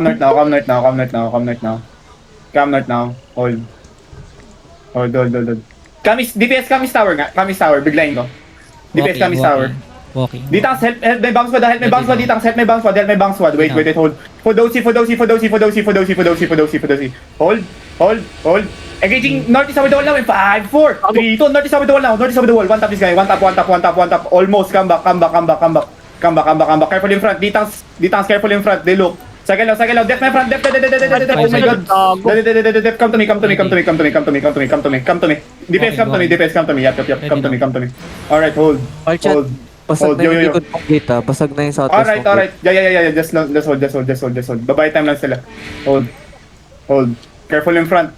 North now, come north now, come north now, come north now. Come north now. Hold. Hold. DPS Camis Tower nga. Camis Tower, biglayin ko. DPS Camis Tower. Walking. Ditang help may bounce squad, help may bounce squad, ditang help may bounce squad, help may bounce squad. Wait, hold. Fodosi. Hold. Engaging northeast over the wall now in 5, 4, 3, 2, northeast over the wall now, northeast over the wall. One tap this guy, one tap. Almost, come back. Careful in front, ditang careful in front, they look. Cycle now, def my front, def, oh my god. Def, come to me. DPS, come to me, yep, come to me. Alright, hold. Basag na Yo. yung likod ng gate ah. Basag na yung southwest ng Alright. Yeah. Just hold. Babay time lang sila. Hold. Careful in front.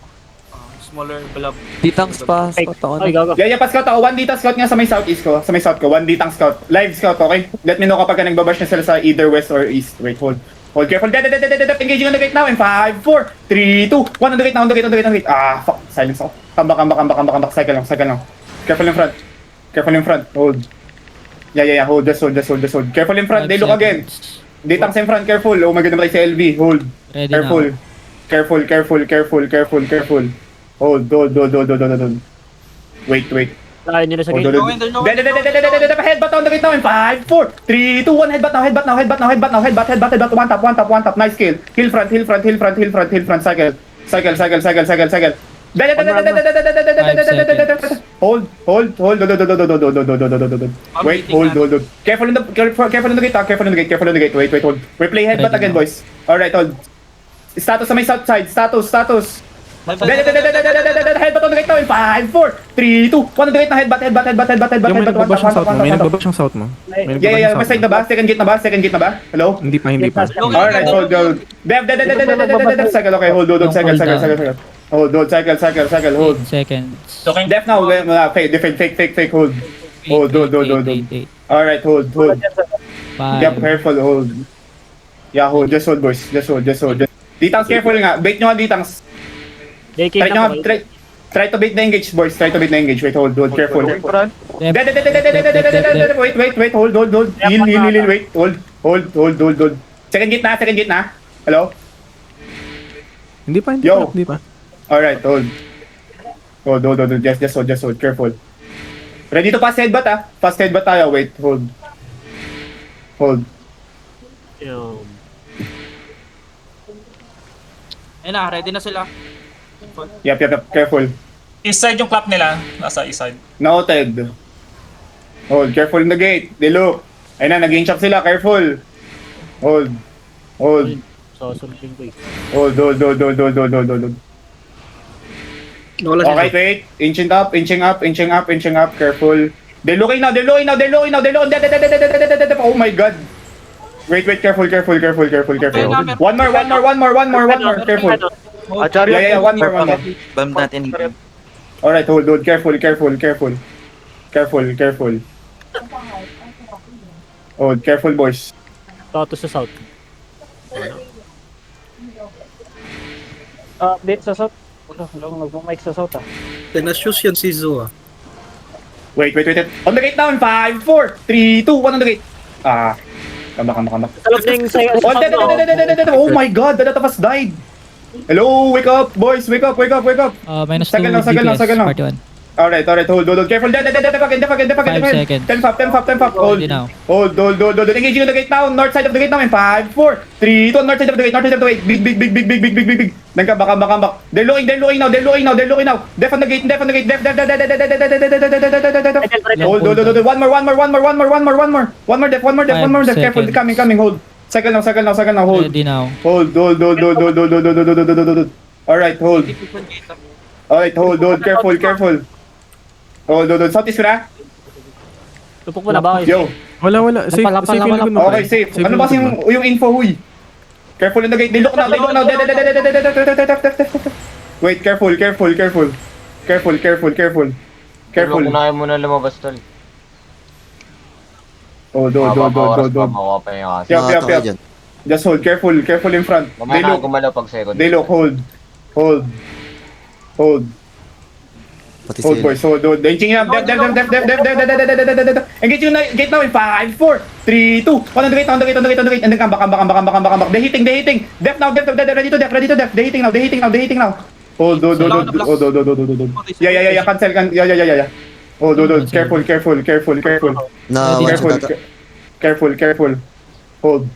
Smaller blab. Ditang spa. Spot ako Ay, na. gago. Yeah, pa-scout ako. 1 dita scout nga sa may southeast ko. Sa may south ko. 1 ditang scout. Live scout, okay? Let me know kapag nagbabash na sila sa either west or east. Wait, hold. Hold, careful. Dead. Engaging on the gate now in 5, 4, 3, 2, 1 on the gate now. Ah, fuck. Silence ako. Come back. Cycle lang. Careful in front. Hold. Yeah. Hold. Just hold. Careful in front. They look again. Ditang in front. Careful. Oh my god, namatay si LV. Hold. Ready Careful. Hold. Wait. Kaya nila sa Hold. gate. Headbutt on the gate now in 5, 4, 3, 2, 1. Headbutt now. Headbutt. One tap. Nice kill. Hill front. Cycle. Hold. Wait, hold. Careful on the gate. Wait, hold. Replay headbutt again, boys. Alright, hold. Status sa may south side. Status. Headbutt on the gate now in 5, 4, 3, 2, 1 on the gate na headbutt. Yung may nagbabash ng south mo. May nagbabash ng south mo. Yeah. May side na ba? Second gate na ba? Hello? Hindi pa. Alright, hold. Dev. Cycle, okay, hold. Cycle. Hold. Seconds. Looking. Def now, fake, hold. Hold. Alright, hold. Yep, 5. careful, hold. Yeah, hold, just hold, boys. Just hold. Ditangs, careful nga. Bait nyo nga, Ditangs. JK Try nyo na nga, try to bait na engage, boys. Wait, hold, careful. Wait, hold. Heal, wait, hold. Second gate na. Hello? Hindi pa. Yo. Alright, hold. Just hold, careful. Ready to pass headbutt ah. Fast headbutt tayo, wait, hold. Yung... Ayun na, ready na sila. Yep, careful. East side yung clap nila. Nasa east side. Noted. Hold, careful in the gate. They look. Ayun na, nag-game shop sila, careful. Hold. Sasulpin ko eh. Hold. Okay, wait. Inching up. Careful. They're looking now. Oh my god. Wait, careful. One more. Careful. Yeah, one more. Bam natin. Alright, hold. Careful. Hold, careful, boys. Status sa south. Update sa south. Wala, nag-mic sa south ah. Tenacious yan si Zoa. Wait. On the gate now in 5, 4, 3, 2, 1 on the gate. Ah. Come back. Salap na yung sa Oh, dead. Oh my god, the lot of us died. Hello, wake up, boys. Wake up. Minus 2 Sagal lang. DPS. Part 1. Alright, hold. Careful. Dead. 5 seconds. 10 pop. Hold. Ready now. Hold. Engaging on the gate now. North side of the gate now in 5, 4, 3, 2, north side of the gate. Big. Then come back. They're looking now. Def on the gate. Def. Hold. One more. Def. Careful. Coming. Hold. Cycle now. Hold. Ready now. Hold. Alright, hold. Careful. Hold. Southeast ko na? Tupok mo na ba? Yo. Wala. Safe yung likod mo. Okay, safe. Ano ba yung info, huy? Careful in the gate. They look now. Wait, careful. Unahin mo na lumabas, tol. Hold. Mawa pa yung aso. Yup. Just hold. Careful in front. Mamaya na gumalaw pag second. They look. Hold. Pati Hold sila. boys, hold. Engaging up. Def. Engage yung gate now in 5, 4, 3, 2, 1 on the gate, on the gate. And then come back. They hitting. Def now, ready to def. They hitting now. Hold. Yeah. Cancel. Yeah. Hold. Careful. Na, one shot ata. Careful. Hold.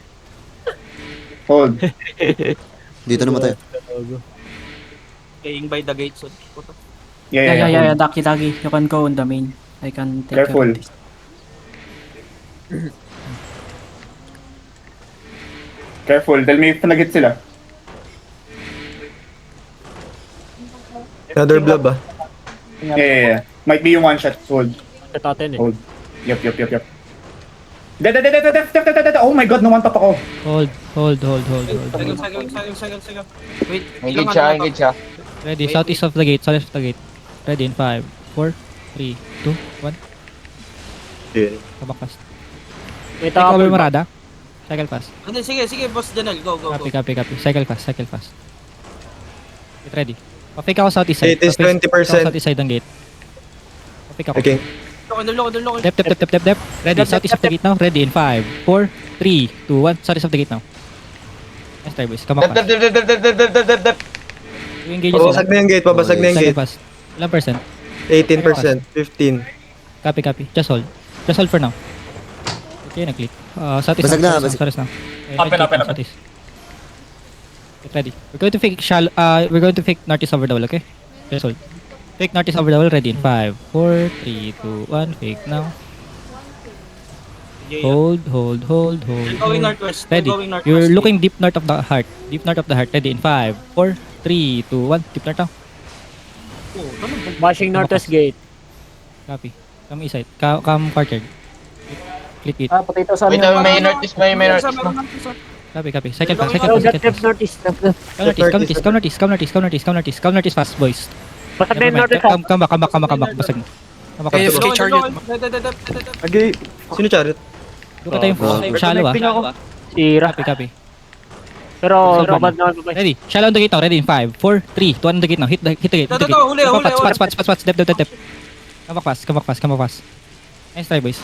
Dito namatay. Playing by the gates. So, Yeah. Daki. You can go on the main. I can take Careful. Careful, tell me if nag-hit sila. Another blob ah. Yeah. Might be yung one shot. Hold. Set natin eh. Hold. Yup. Def. Oh my god, no one tap ako. Hold. Second. Wait, Engage siya. Ready, southeast of the gate. Ready in 5, 4, 3, 2, 1. Kabak fast. May Take over tama. Marada. Cycle fast. Hindi, sige, boss Janel. Go. Copy. Cycle fast. Get ready. Pa-fake ako southeast side. It is Pa-fake 20%. ako southeast side ng gate. Pa-fake ako. Okay. Underlock. Dep. Ready, southeast of the gate now. Ready in 5, 4, 3, 2, 1. Southeast of the gate now. Nice try boys. Come on fast. Dep. You engage Pabasag na yung gate, pabasag na yung Cycle gate. fast. Ilang percent? 18%, 15. Copy. Just hold for now. Okay, nag-click. Southeast Basag na, Southeast basag. now. Open. Southeast. Get ready. We're going to fake we're going to fake northeast over the wall, okay? Just hold. Fake northeast over the wall, ready in 5, 4, 3, 2, 1. Fake now. Hold. Going northwest. Ready. Going northwest. You're looking deep north of the heart. Ready in 5, 4, 3, 2, 1. Deep north now. Bashing northwest gate. Copy. Come east side. Come quarter. Click it. Potato sa Wait, may northeast na. Copy. Cycle fast. Oh, that left northeast. Come northeast fast, boys. Basag na yung Never mind. northeast. Come back. Basag na. Come back. Okay, chariot. Okay. Sino chariot? Look at yung shallow Sira. Copy. Pero babad na. Ready. Shallow on the gate now. Ready in 5, 4, 3, 2, 1 on the gate now. Hit the gate. Huli. Spots. Dep. Come back fast. Nice try, boys.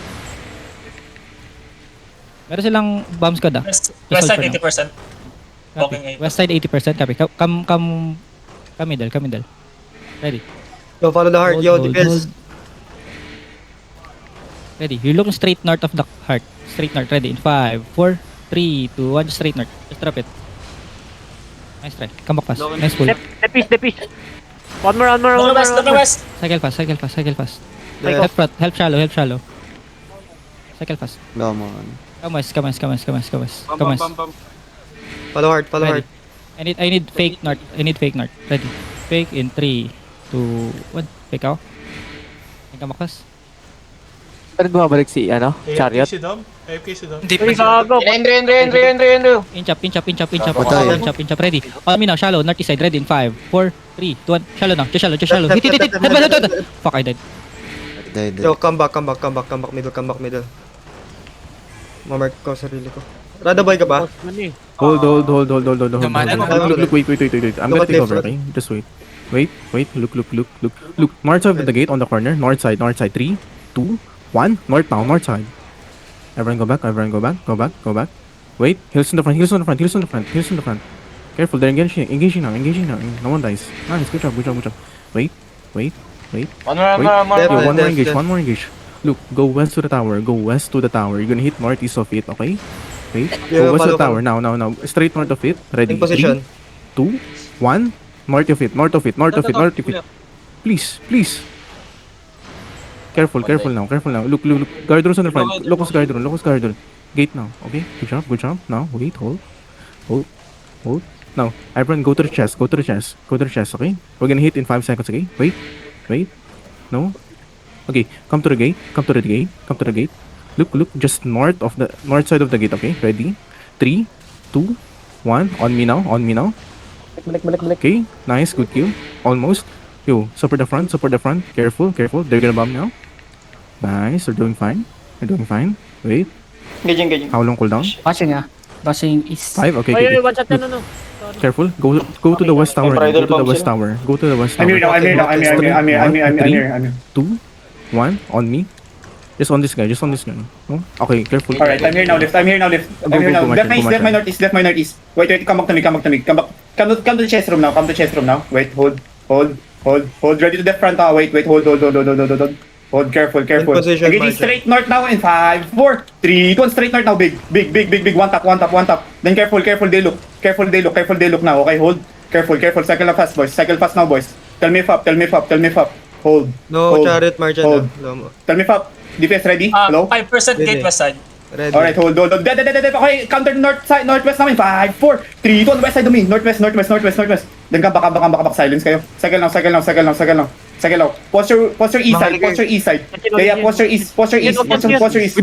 Meron silang bomb squad ah. West Just side hold for now. 80%. Walking Copy. 8. West side 80%. Copy. Come middle. Ready. Yo, follow the heart. Yo, defense. Ready. You're looking straight north of the heart. Straight north. Ready. In 5, 4, 3, 2, 1. Just straight north. Just drop it. Nice try. Come back fast. Nice pull. The piece. One more. West. Cycle fast. Left. Help front. Help shallow. Cycle fast. Come on. Come west. Follow heart. Ready. I need fake north. Ready. Fake in 3, 2, 1. Fake ako. Come back fast. Pero bumabalik si, chariot. Uy, gago. Andrew. Inch up. Patay. Ready. On me now. Shallow. Northeast side. Ready in 5, 4, 3, 2, 1. Shallow now. Just shallow. Hit. Fuck, I died. Dead. Yo, come back middle. Mamark ko sarili ko. Rada boy ka ba? Hold. Look, wait. I'm gonna take over, okay? Just wait. Wait. Look. North side of the gate on the corner. North side. 3, 2, 1. North now. North side. Everyone go back. Go back. Wait. Heals in the front. Careful. They're engaging now. No one dies. Nice. Good job. Wait. One Def. more. One more engage. Look, go west to the tower. You're gonna hit northeast of it, okay? Wait. Yeah, Go west to the follow. tower. Now. Straight north of it. Ready. In position. 3, 2, 1. North of it. Please. Careful now. Look. Guardrails on the front. Locus guardrail. Gate now. Okay. Good job. Now, wait. Hold. Now, everyone go to the chest. Okay? We're gonna hit in 5 seconds, okay? Wait. No. Okay, come to the gate. Look, just north side of the gate, okay? Ready? 3, 2, 1. On me now. Okay, nice, good kill. Almost. Yo, support the front. Careful. They're gonna bomb now. Nice, they're doing fine. Wait, Engaging. how long cooldown? Bashing is 5, okay. Uy, one shot na. Careful. Go to the west tower. Go to the west tower. Go to the west I'm tower. here now, I'm here now, I'm here, I'm here, I'm here, I'm here, I'm here, I'm here. 2, 1, on me. Just on this guy, just on this guy. Oh, okay, careful. Alright, I'm here now, lift, I'm here now, lift. I'm here now. Go, Left my east, Marshall. left my northeast, left my northeast. Wait, come back to me, come back to me, come back. Come to the chest room now, come to the chest room now. Wait, hold. Ready to the front, wait, hold. Hold, careful. In position, Engaging Marshall. straight north now in 5, 4, 3, 2, 1, straight north now, big. One tap. Then careful, they look. Careful, they look now, okay, hold. Careful, cycle na fast, boys. Cycle fast now, boys. Tell me if up. Hold. No, Hold. chariot margin. Hold. No. Tell me if up. DPS ready? Hello? 5% gate Ready. west side. Ready. Alright, hold. Dead. Okay, counter north side, northwest namin. 5, 4, 3, 2, 1, west side to me. Northwest. Then come back. Silence kayo. Cycle now. Pause your east side. Yeah, pause your east. Wait,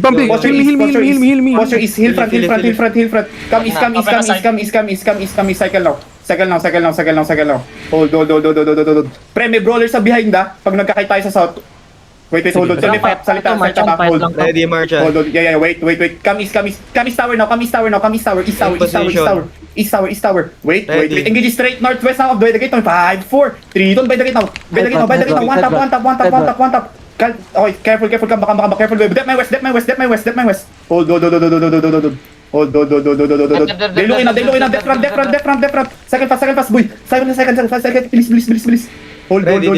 Bumpy, heal me. Pause your east. Hill front. Come east. Cycle now. Hold. Pre, may brawler sa behind Pag nagkakay tayo sa south. Wait, hold. Tell me fast. Salita. Hold. Ready, margin. Hold on. Yeah, wait. Come east tower now. East tower. Wait. Ready. Engage straight northwest now. By the gate now. 5, 4, 3, don't by the gate now. One tap. Okay, careful. Come back. Careful. Dep my west. Hold. They look in. Dep front. Second fast, boy. Second. Please. Hold. Ready,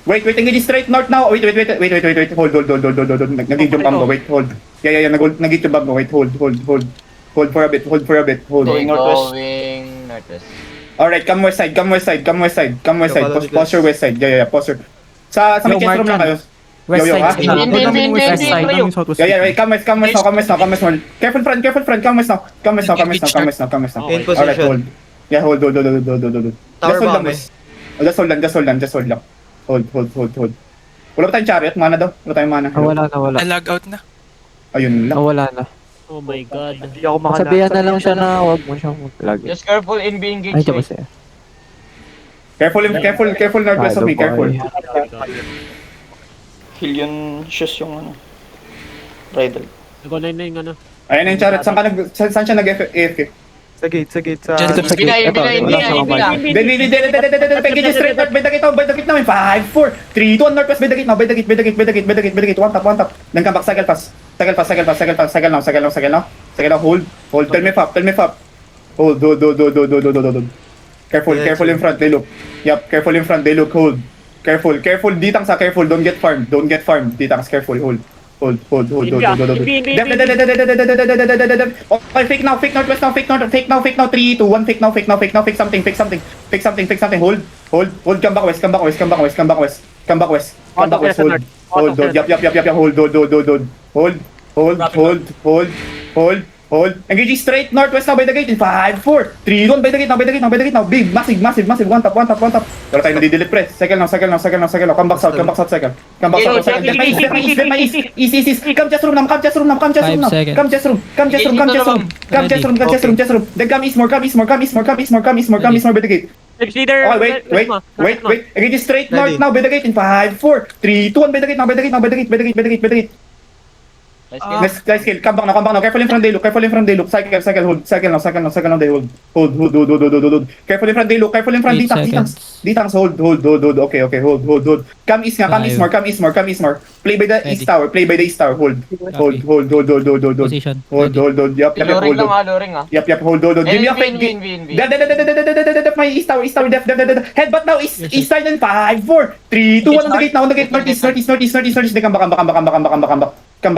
Wait, engage straight north now. Wait. Hold. Nag-gate yung bomb ko. Wait, hold. Yeah, nag-gate yung bomb ko. Wait, hold. Hold for a bit. Going northwest. Alright, come west side. Pause your west side. Yeah, pause your. Sa may chest room na kayo. West Yo, side. ha? sila. West side. Yeah, wait, come west now. Careful front. Come west now. In Alright, position. hold. Yeah, hold. Tower bomb eh. Just hold lang. Hold. Wala ba tayong chariot? Mana daw? Wala tayong mana. Nawala. Lag out na. Ayun lang. Nawala na. Oh my god. Hindi ako Sabihan na lang siya na huwag mo siyang maglagi. Just careful in being Ay, engaged. ito ba siya? Careful northwest of me. Careful. Heal yung shoes yung ano. Riddle. Nag-online na yung ano. Ayan yung chariot. Saan siya nag-AFK? Sa gate. Bina. Engage straight north. By the gate namin. 5, 4, 3, 2, 1 northwest. By the gate. One tap. Then come back. Cycle fast. Cycle now. Hold. Tell me fap. Hold. Careful in front. They look. Yup. Careful in front. They look. Hold. Careful. Ditang sa careful. Don't get farmed. Ditang careful. Hold. Okay, fake now, northwest now, fake now, 3, 2, 1, fake now, fake something, hold, come back west, hold, hold, engaging straight northwest now by the gate in 5, 4, 3, 2, 1, by the gate now, big, massive, one tap, wala tayo nadidelete press, cycle now, come back south, cycle, Get my east, come chest room now, come chest room, then come east more, by the gate. Next leader. Okay, wait. Engage straight north Ready. now by the gate in 5, 4, 3, 2, 1, by the gate. Nice kill. Come back now. Careful in front, they look. Cycle, hold now, they hold. Careful in front, they look. 8 Ditang, hold. Okay, hold. Come east more. Play by the east tower, hold. Position. Hold. Yup, Loring ah. Yup, hold. Give me a fake. NV. Def my east tower, def. Headbutt now, east side in 5, 4, 3, 2, 1 on the gate now, northeast. Then come back. Come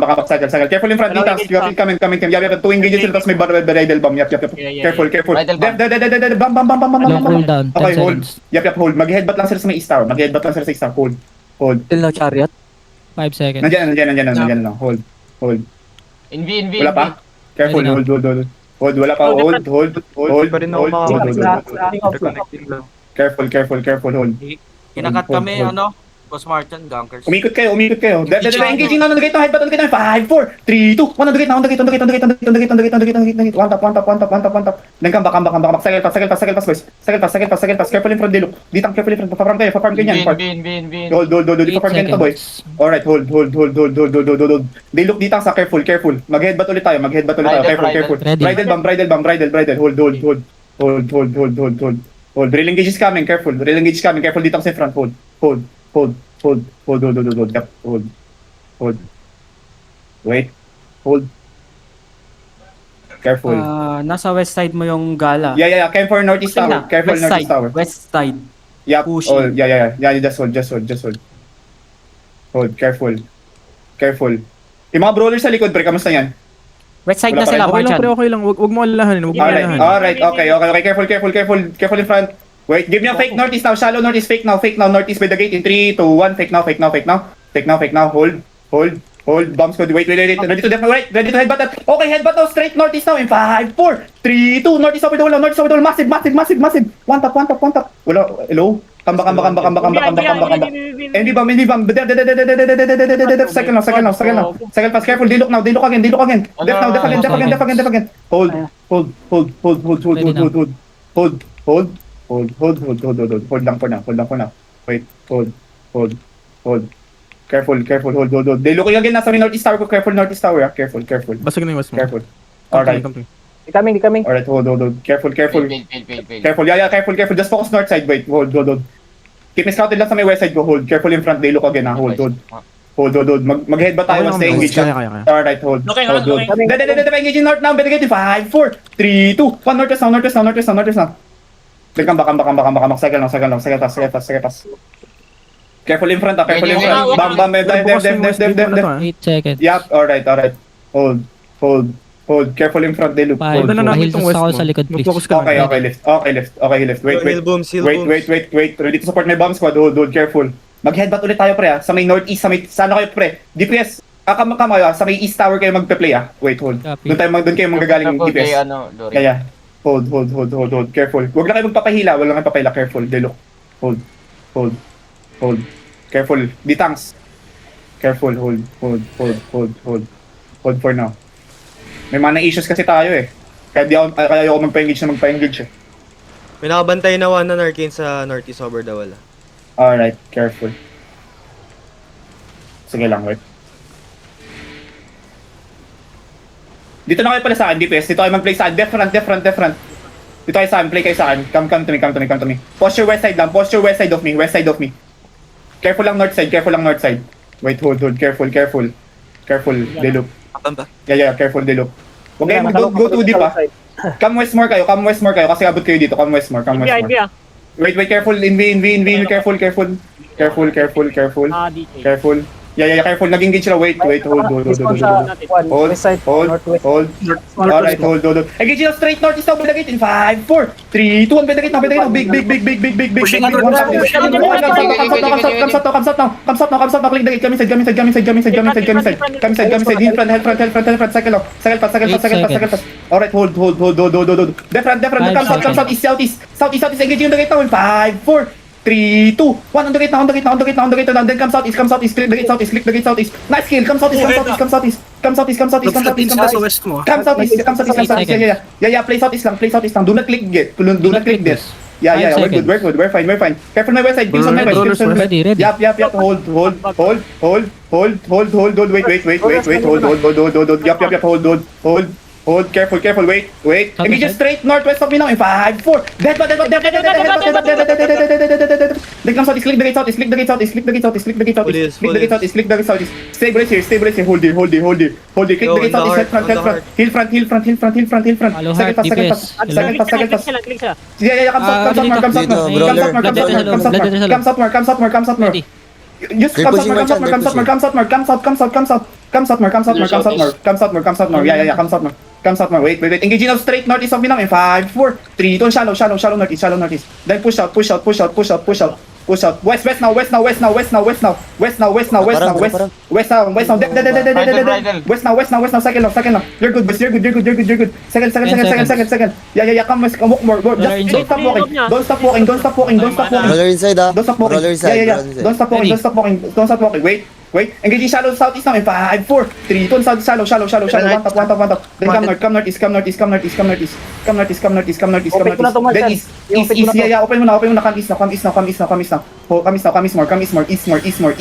back, cycle. Careful in front, Ditang. You have to come in. Yup, 2 engages sila, tapos may bridal bomb. Yup. Careful. Bridal bomb. Def. Bam. Long cooldown. 10 Okay, hold. seconds. Yup, hold. Mag-headbutt lang sila sa may east tower. Hold. Still no chariot. 5 seconds. Nandiyan na. Hold. NV. Wala pa? Careful, Ready hold. Wala pa, hold. Careful, hold. Kinakat Hold, kami, hold. ano? Boss Martin, gankers. Umikot kayo. Engaging na on the gate, headbutt on the gate, 5, 4, 3, 2, 1 on the gate, one tap. Then come back, cycle fast, careful in front, they look. Ditang, careful in front, pa-farm kayo niyan. NV. Hold, pa-farm kayo nito, boy. Alright, hold. They look ditang sa careful. Mag-headbutt ulit tayo, careful. Ready. Bridal bomb, hold. Hold, hold, hold, hold, hold. Hold. Real engage is coming. Careful. Real engage is coming. Careful dito sa front. Hold. Hold. Hold. Hold. Hold. Hold. Hold. Hold. Hold. Yep. Hold. Hold. Wait. Hold. Careful. Nasa west side mo yung gala. Yeah. Careful northeast tower. Careful West northeast side. tower. West side. Yep. Pushing. Oh, yeah. Just hold. Hold. Careful. Yung mga brawlers sa likod, pre, kamusta yan? West side Wala na pa sila, rin. Okay lang, Marchan. pre, okay lang. Wag mo alalahanin, wag mo alalahanin. Alright. Okay. Careful in front. Wait, give me a fake northeast now. Shallow northeast, fake now. Northeast by the gate in 3, 2, 1. Fake now. Hold. Bomb squad. Wait. Ready to def. Ready to headbutt that. Okay, headbutt now. Straight northeast now in 5, 4, 3, 2. Northeast over the wall. Massive. One tap. Wala. Hello? Kamba. Envy bomb. Second now. Second pass. Careful. They look again. Def again. Hold. Hold lang for now. Wait. Hold. Careful. Hold. They looking again. Nasa northeast tower ko. Careful northeast tower. Careful. Basag na yung west mo. Careful. Alright. Come to me. Di coming. Alright. Hold. Careful. Fail. Careful. Yeah. Careful. Just focus north side. Wait. Hold. Keep me scouted lang sa may west side ko. Hold. Careful in front. They look again. Hold. Mag-headbutt tayo. Okay Mag-stay lang, engaged. kaya. Alright. Hold. Engaging north now. Better get in 5, 4, 3, 2, 1. Northwest now. Come back. Second pass. Careful in front. Bam. Def. 8 seconds. Yup. Alright. Hold. Careful in front. They look. Five. Hold. Wala na namin Heal itong sa west ako mo. sa likod, please. Mag-focus ka lang. Okay, left. Wait. Heal booms. Wait. Ready to support my bomb squad. Hold. Careful. Mag-headbutt ulit tayo, pre, Sa may northeast, sa ano kayo, pre? DPS. Kayo, sa may east tower kayo magpe-play, Wait, hold. Copy. Doon kayo manggagaling yung DPS. Lori. Kaya. Hold. Careful. Huwag lang kayo magpapahila. Careful. They look. Hold. Careful. Ditangs. Careful. Hold for now. May mana issues kasi tayo, Kaya ayoko magpa-engage, May nakabantay na one na Narcane sa northeast over the wall. Alright, careful. Sige lang, wait. Dito na kayo pala sa akin, DPS. Dito kayo mag-play sa akin. Def front. Dito kayo sa akin, play kayo sa akin. Come to me. Posture west side lang. Posture west side of me. Careful lang north side. Wait, hold. Careful. They look. Yeah, careful, they look. Okay, don't go too deep, Come west more kayo kasi abot kayo dito. Come west more. Wait, careful. Invi. Careful. Careful. Yeah, careful. Nag-engage sila. Wait. Hold. Alright, hold. Engage sila straight north. Stop with the gate in 5, 4, 3, 2, 1. With the gate now. Big. Comes out now. Click the gate. Come inside. Heal front. Cycle pass. Alright, hold. Different. Comes out. Southeast. Engage in the gate now in 5, 4, 3, 2, 1. On the gate now. Then come southeast. Click the gate southeast. Nice kill. Come southeast. Come southeast. Yeah. Play southeast lang. Do not click gate. Do not click this. Yeah. We're good. We're fine. Careful my west side. Kills on my west. Ready. Yup. Hold. Wait. Hold. Careful. Wait. Engage straight northwest of me now in 5, 4. Then come southeast. Click the gate southeast. Stabilize here. Hold here. Click the gate southeast. Head front. Heal front. Follow Second hard, pass. DPS. Click sila. Yeah. Come south more. Ready. Just They're pushing my chan, they're pushing. Come south more. Yeah, come south more. Wait. Engaging now straight northeast of me now in 5, 4, 3, 2, shallow northeast. Then push out. West now. West now. Second now. You're good. Second. Yeah. Come west. Walk more. Just don't stop walking. Roller inside Don't stop walking. Roller inside. Yeah. Roller inside. Don't stop walking. Wait. Engaging shallow southeast now in 5, 4, 3, 2, shallow. One tap. Then come northeast. Then east. Yeah. Open mo na. Come east now. Come east more. East more.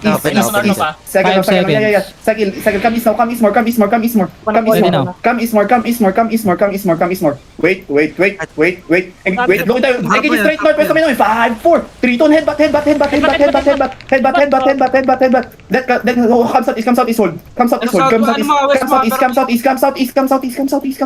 east, Open, east, open, east. open. Second, 5 second, yeah. Second, come east now, come east more, come east more, come east more. Come east Ready more, now. come east more, come east more, come east more, come east more, come east more. Wait. Look tayo. Engage straight northwest kami noon. 5, 4, 3, 2, headbutt. Then come southeast, hold. Come southeast, hold. Come southeast, come southeast.